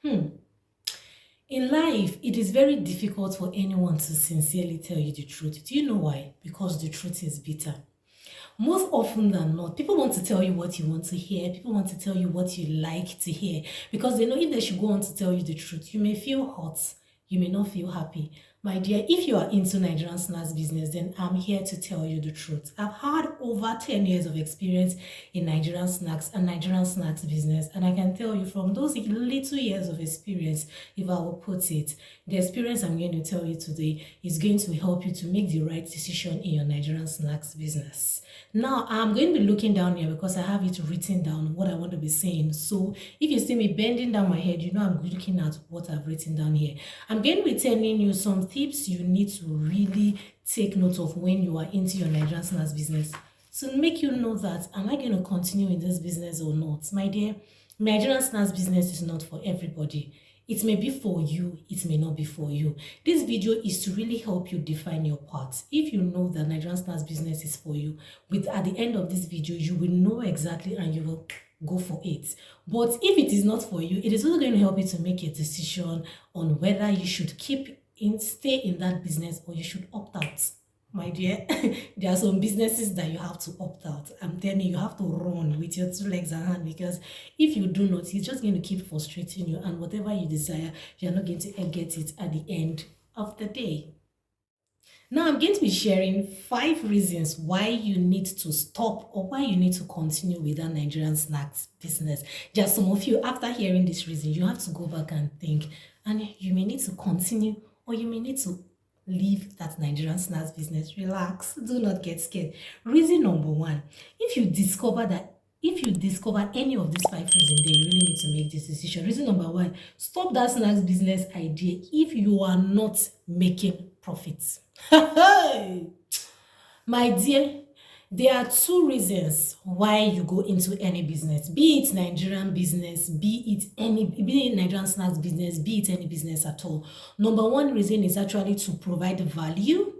In life, it is very difficult for anyone to sincerely tell you the truth. Do you know why? Because the truth is bitter. Most often than not, people want to tell you what you want to hear. People want to tell you what you like to hear because they know if they should go on to tell you the truth, you may feel hot, you may not feel happy. My dear, if you are into Nigerian snacks business, then I'm here to tell you the truth. I've had over 10 years of experience in Nigerian snacks and Nigerian snacks business, and I can tell you from those little years of experience, if I will put it, the experience I'm going to tell you today is going to help you to make the right decision in your Nigerian snacks business. Now, I'm going to be looking down here because I have it written down what I want to be saying. So if you see me bending down my head, you know I'm looking at what I've written down here. I'm going to be telling you some tips you need to really take note of when you are into your Nigerian snacks business to make you know that am I going to continue in this business or not. My dear, Nigerian snacks business is not for everybody. It may be for you, it may not be for you. This video is to really help you define your path. If you know that Nigerian snacks business is for you, at the end of this video, you will know exactly and you will go for it. But if it is not for you, it is also going to help you to make a decision on whether you should stay in that business or you should opt out. My dear, there are some businesses that you have to opt out. I'm telling you, you have to run with your two legs and hand because if you do not, it's just going to keep frustrating you, and whatever you desire, you're not going to get it at the end of the day. Now, I'm going to be sharing 5 reasons why you need to stop or why you need to continue with that Nigerian snacks business. Just some of you, after hearing this reason, you have to go back and think, and you may need to continue or you may need to leave that Nigerian snacks business. Relax, do not get scared. Reason number 1, if you discover any of these 5 reasons, then you really need to make this decision. Reason number 1, stop that snacks business idea if you are not making profits. My dear, there are 2 reasons why you go into any business, be it Nigerian business, be it Nigerian snacks business, be it any business at all. Number 1 reason is actually to provide value,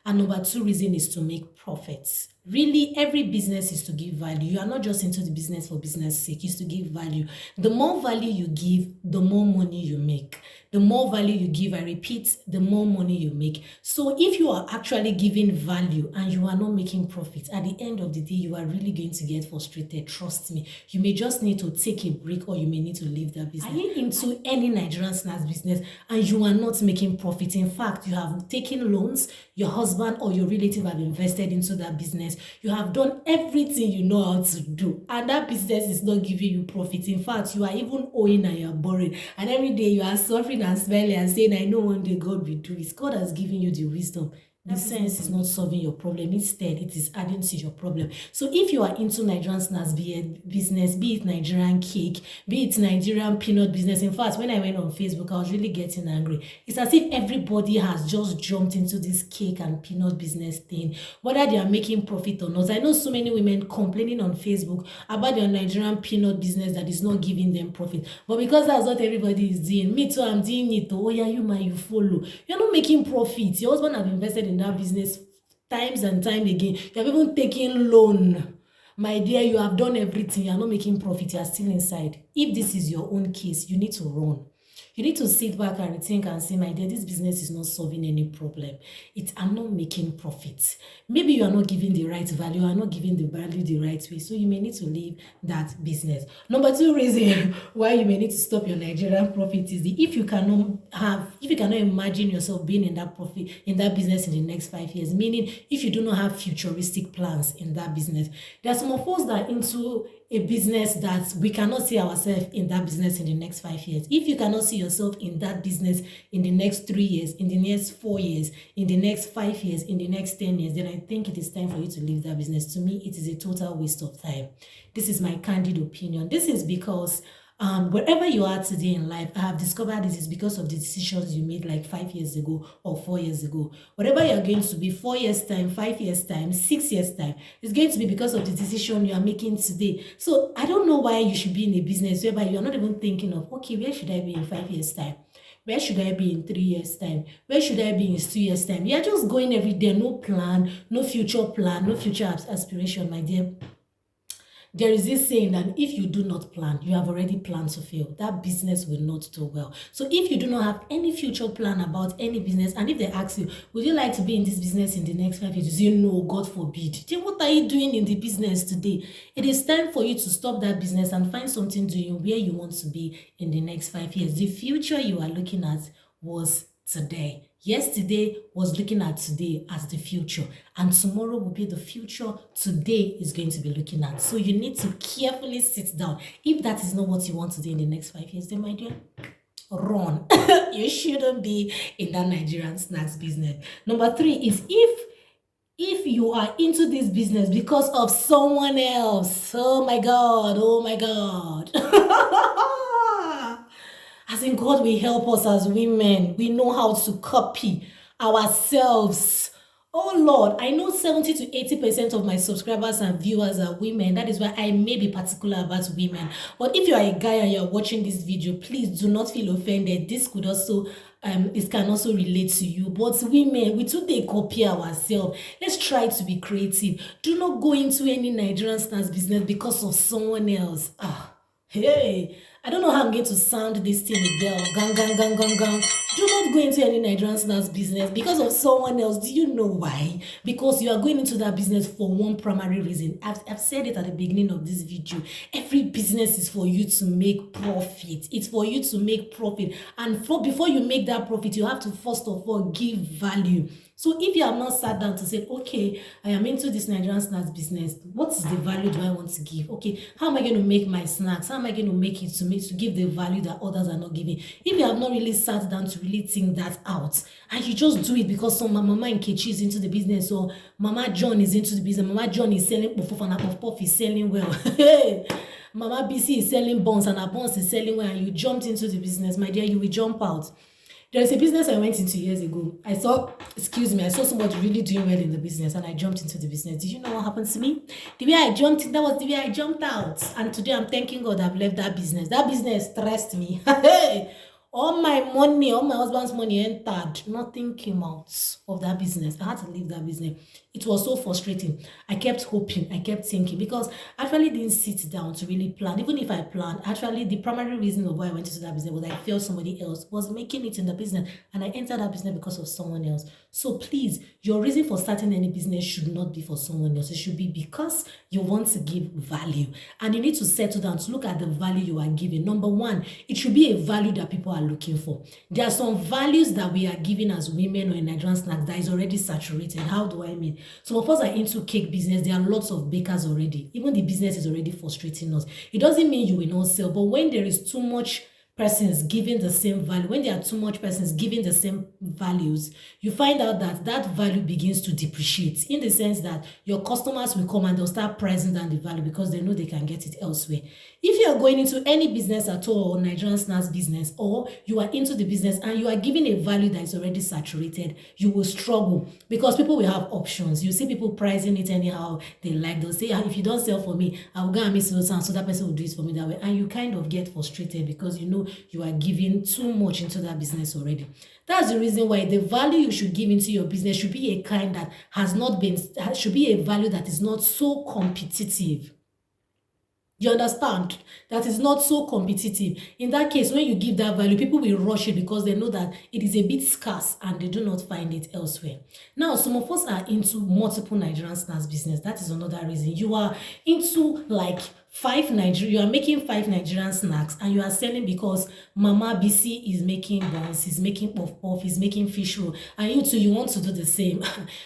and number 2 reason is to make profits. Really, every business is to give value. You are not just into the business for business sake. It's to give value. The more value you give, the more money you make. The more value you give, I repeat, the more money you make. So if you are actually giving value and you are not making profits, at the end of the day, you are really going to get frustrated. Trust me. You may just need to take a break or you may need to leave that business. Are you into any Nigerian snacks business and you are not making profit? In fact, you have taken loans, your husband or your relative have invested into that business. You have done everything you know how to do, and that business is not giving you profit. In fact, you are even owing and you are borrowing, and every day you are suffering and smiling and saying, I know one day God will do it. God has given you the wisdom. The sense is not solving your problem. Instead, it is adding to your problem. So if you are into Nigerian snacks business, be it Nigerian cake, be it Nigerian peanut business. In fact, when I went on Facebook, I was really getting angry. It's as if everybody has just jumped into this cake and peanut business thing, whether they are making profit or not. I know so many women complaining on Facebook about their Nigerian peanut business that is not giving them profit. But because that's what everybody is doing, me too, I'm doing it. Oh yeah, you follow. You're not making profit. Your husband have invested in that business times and time again. You have even taken loan. My dear, you have done everything. You are not making profit. You are still inside. If this is your own case, you need to run. You need to sit back and rethink and say, my dear, this business is not solving any problem. I'm not making profits. Maybe you are not giving the right value. You are not giving the value the right way. So you may need to leave that business. Number 2 reason why you may need to stop your Nigerian profit is if you cannot imagine yourself being in that business in the next 5 years, meaning if you do not have futuristic plans in that business. There are some of us that are into a business that we cannot see ourselves in that business in the next 5 years. If you cannot see yourself in that business in the next 3 years, in the next 4 years, in the next 5 years, in the next 10 years, then I think it is time for you to leave that business. To me, it is a total waste of time. This is my candid opinion. This is because wherever you are today in life, I have discovered this is because of the decisions you made like 5 years ago or 4 years ago. Whatever you're going to be 4 years time, 5 years time, 6 years time, it's going to be because of the decision you are making today. So I don't know why you should be in a business whereby you're not even thinking of, okay, where should I be in 5 years time? Where should I be in 3 years time? Where should I be in 2 years time? You're just going every day, no plan, no future plan, no future aspiration, my dear. There is this saying that if you do not plan, you have already planned to fail. That business will not do well. So if you do not have any future plan about any business, and if they ask you, would you like to be in this business in the next 5 years? You say, no, God forbid. Then what are you doing in the business today? It is time for you to stop that business and find something doing where you want to be in the next 5 years. The future you are looking at was today. Yesterday was looking at today as the future, and tomorrow will be the future today is going to be looking at. So you need to carefully sit down. If that is not what you want to do in the next 5 years, then my dear, run. You shouldn't be in that Nigerian snacks business. Number 3 is if you are into this business because of someone else. Oh my God, oh my God. As in, God will help us as women. We know how to copy ourselves. Oh Lord, I know 70 to 80% of my subscribers and viewers are women. That is why I may be particular about women. But if you are a guy and you're watching this video, please do not feel offended. This could also it can also relate to you. But women, we too they copy ourselves. Let's try to be creative. Do not go into any Nigerian snacks business because of someone else. Hey, I don't know how I'm going to sound this thing again. Gang, gang, gang, gang, gang. Do not go into any Nigerian snacks business because of someone else. Do you know why? Because you are going into that business for one primary reason. I've said it at the beginning of this video. Every business is for you to make profit. It's for you to make profit. And before you make that profit, you have to first of all give value. So if you have not sat down to say, okay, I am into this Nigerian snacks business, what is the value do I want to give? Okay, how am I going to make my snacks? How am I going to make it to give the value that others are not giving? If you have not really sat down to really think that out, and you just do it because some Mama Nkechi is into the business, or Mama John is into the business, Mama John is selling puff and puff puff is selling well. Mama BC is selling buns and her buns is selling well, and you jumped into the business, my dear, you will jump out. There is a business I went into years ago. I saw somebody really doing well in the business, and I jumped into the business. Did you know what happened to me? The way I jumped in, that was the way I jumped out. And today I'm thanking God I've left that business. That business stressed me. All my money, all my husband's money entered. Nothing came out of that business. I had to leave that business. It was so frustrating. I kept hoping, I kept thinking, because I actually didn't sit down to really plan. Even if I planned, actually the primary reason of why I went into that business was I felt somebody else was making it in the business, and I entered that business because of someone else. So please, your reason for starting any business should not be for someone else. It should be because you want to give value, and you need to settle down to look at the value you are giving. Number 1, it should be a value that people are looking for. There are some values that we are giving as women or in Nigerian snacks that is already saturated. How do I mean? Some of us are into cake business. There are lots of bakers already. Even the business is already frustrating us. It doesn't mean you will not sell, but when there is too much persons giving the same value, when there are too much persons giving the same values, you find out that that value begins to depreciate, in the sense that your customers will come and they'll start pricing down the value because they know they can get it elsewhere. If you are going into any business at all, or Nigerian snacks business, or you are into the business and you are giving a value that is already saturated, you will struggle because people will have options. You see people pricing it anyhow they like. They'll say, if you don't sell for me, I will go and miss so that person will do it for me that way. And you kind of get frustrated because you know you are giving too much into that business already. That's the reason why the value you should give into your business should be a kind that should be a value that is not so competitive. You understand? That is not so competitive. In that case, when you give that value, people will rush it because they know that it is a bit scarce and they do not find it elsewhere. Now, some of us are into multiple Nigerian snacks business. That is another reason. You are into like you are making 5 Nigerian snacks and you are selling because Mama BC is making buns, is making puff puff, is making fish roll, and you too, you want to do the same.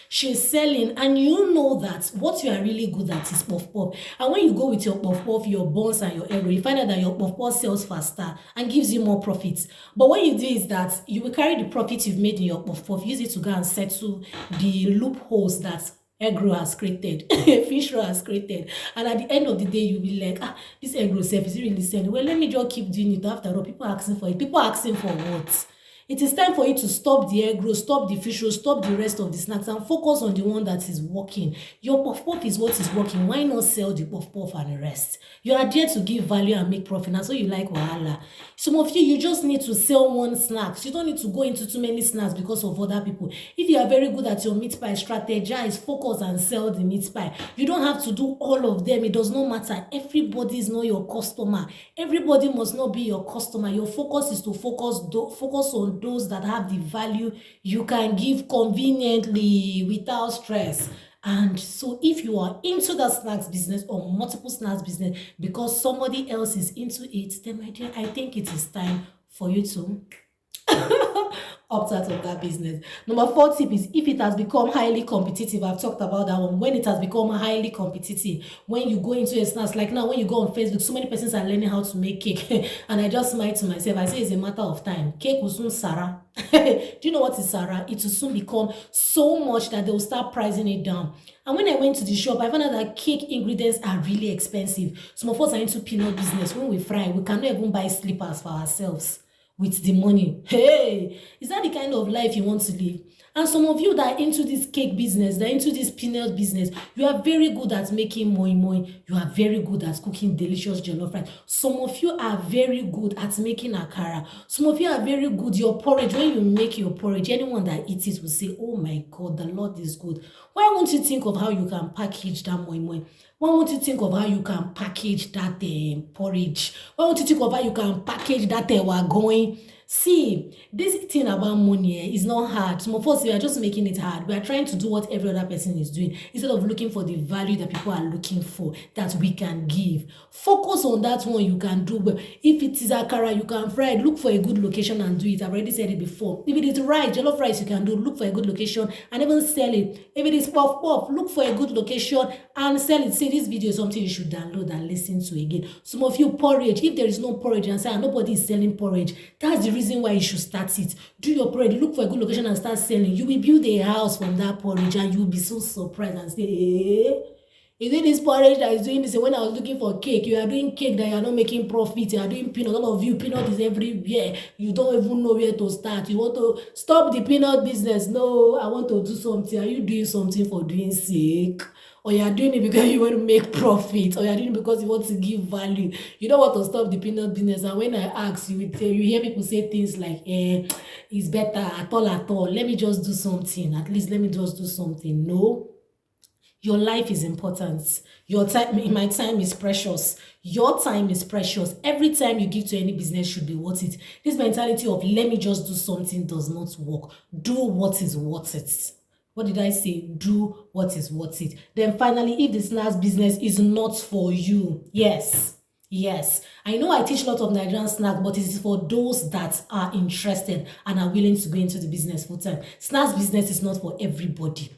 She's selling, and you know that what you are really good at is puff puff. And when you go with your puff puff, your buns and your egg roll, you find out that your puff puff sells faster and gives you more profits. But what you do is that you will carry the profit you've made in your puff puff, use it to go and settle the loopholes that egg roll has created, fish roll has created, and at the end of the day you'll be like, this egg roll self is really selling well, let me just keep doing it. After all, people are asking for it. People are asking for what? It is time for you to stop the egg roll, stop the fish roll, stop the rest of the snacks and focus on the one that is working. Your puff puff is what is working. Why not sell the puff puff and the rest? You are there to give value and make profit. And so you like wahala. Some of you, you just need to sell one snacks. You don't need to go into too many snacks because of other people. If you are very good at your meat pie, strategize, focus and sell the meat pie. You don't have to do all of them. It does not matter. Everybody is not your customer. Everybody must not be your customer. Your focus is to focus on those that have the value you can give conveniently without stress. And so if you are into the snacks business or multiple snacks business because somebody else is into it, then my dear, I think it is time for you to opt out of that business. Number 4 tip is if it has become highly competitive. I've talked about that one. When it has become highly competitive, when you go into a snacks, like now when you go on Facebook, so many persons are learning how to make cake and I just smile to myself. I say it's a matter of time. Cake will soon Sarah. Do you know what is Sarah? It will soon become so much that they will start pricing it down. And when I went to the shop, I found out that cake ingredients are really expensive. Some of us are into peanut business. When we fry, we cannot even buy slippers for ourselves with the money. Hey, is that the kind of life you want to live? And some of you that are into this cake business, that are into this peanut business, you are very good at making moi moi. You are very good at cooking delicious jollof rice. Some of you are very good at making akara. Some of you are very good. Your porridge, when you make your porridge, anyone that eats it will say, oh my God, the Lord is good. Why won't you think of how you can package that moi moi? Why won't you think of how you can package that porridge? Why won't you think of how you can package that wagon? See, this thing about money is not hard. Some of us, we are just making it hard. We are trying to do what every other person is doing instead of looking for the value that people are looking for that we can give. Focus on that one you can do well. If it is akara, you can fry it. Look for a good location and do it. I've already said it before. If it is rice, jollof rice, you can do. Look for a good location and even sell it. If it is puff puff, look for a good location and sell it. See, this video is something you should download and listen to again. Some of you porridge, if there is no porridge and say nobody is selling porridge, that's the reason why you should start it. Do your porridge, look for a good location and start selling. You will build a house from that porridge and you will be so surprised and say, hey, is it this porridge that is doing this? When I was looking for cake, you are doing cake that you are not making profit. You are doing peanut. All of you, peanut is everywhere. You don't even know where to start. You want to stop the peanut business. No, I want to do something. Are you doing something for doing sake? Or you are doing it because you want to make profit, or you are doing it because you want to give value. You don't want to stop the peanut business. And when I ask, you hear people say things like, it's better at all. Let me just do something. At least let me just do something. No. Your life is important. Your time, my time is precious. Your time is precious. Every time you give to any business should be worth it. This mentality of let me just do something does not work. Do what is worth it. What did I say? Do what is worth it. Then finally, if the snacks business is not for you, yes. I know I teach a lot of Nigerian snacks, but it is for those that are interested and are willing to go into the business full time. Snacks business is not for everybody.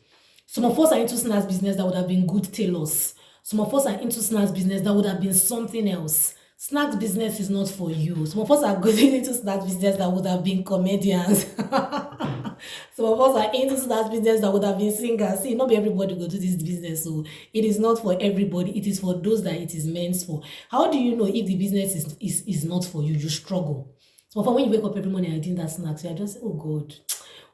Some of us are into snacks business that would have been good tailors. Some of us are into snacks business that would have been something else. Snacks business is not for you. Some of us are going into snacks business that would have been comedians. Some of us are into snacks business that would have been singers. See, not everybody go to this business, so it is not for everybody. It is for those that it is meant for. How do you know if the business is not for you? You struggle. So when you wake up every morning and eating that snacks, you are just, oh God,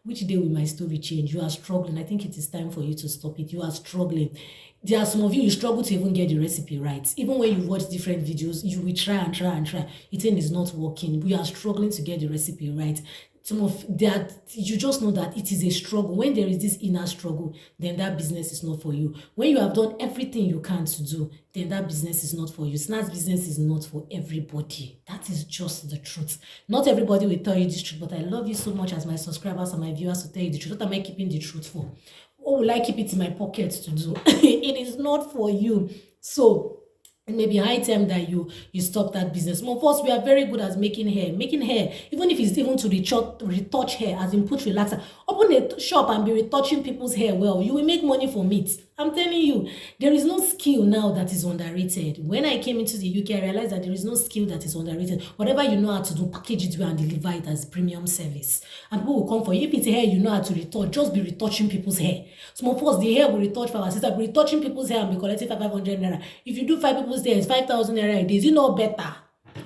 which day will my story change? You are struggling. I think it is time for you to stop it. You are struggling. There are some of you struggle to even get the recipe right. Even when you watch different videos, you will try and try and try. Eating is not working. We are struggling to get the recipe right. Some of that, you just know that it is a struggle. When there is this inner struggle, then that business is not for you. When you have done everything you can to do, then that business is not for you. Snacks business is not for everybody. That is just the truth. Not everybody will tell you this truth, but I love you so much as my subscribers and my viewers to tell you the truth. What am I keeping the truth for? Or will I keep it in my pocket to do? It is not for you. So it may be high time that you stop that business. Of course, we are very good at making hair. Making hair, even if it's even to retouch hair, as in put relaxer. Open a shop and be retouching people's hair well. You will make money from it. I'm telling you, there is no skill now that is underrated. When I came into the UK, I realized that there is no skill that is underrated. Whatever you know how to do, package it well and deliver it as premium service. And people will come for you. If it's hair you know how to retouch, just be retouching people's hair. Some of us, the hair will retouch for our sister, be retouching people's hair and be collecting 500 naira. If you do 5 people's hair, it's 5,000 naira a day. Is it not better?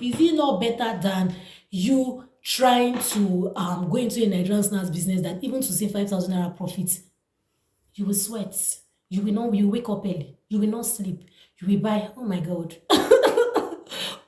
Is it not better than you trying to go into a Nigerian snacks business that even to say 5,000 naira profit, you will sweat. You will wake up early. You will not sleep. You will buy. Oh my God.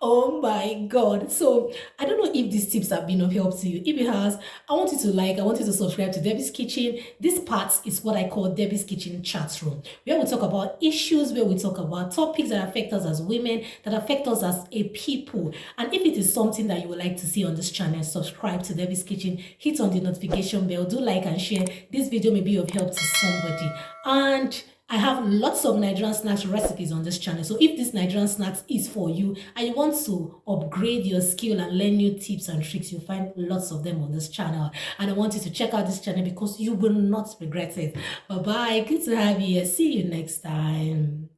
Oh my God. So I don't know if these tips have been of help to you. If it has, I want you to subscribe to Debbie's Kitchen. This part is what I call Debbie's Kitchen chat room, where we talk about issues, where we talk about topics that affect us as women, that affect us as a people. And if it is something that you would like to see on this channel, subscribe to Debbie's Kitchen, hit on the notification bell, do like and share. This video may be of help to somebody. And I have lots of Nigerian snacks recipes on this channel. So if this Nigerian snacks is for you and you want to upgrade your skill and learn new tips and tricks, you'll find lots of them on this channel. And I want you to check out this channel because you will not regret it. Bye-bye. Good to have you here. See you next time.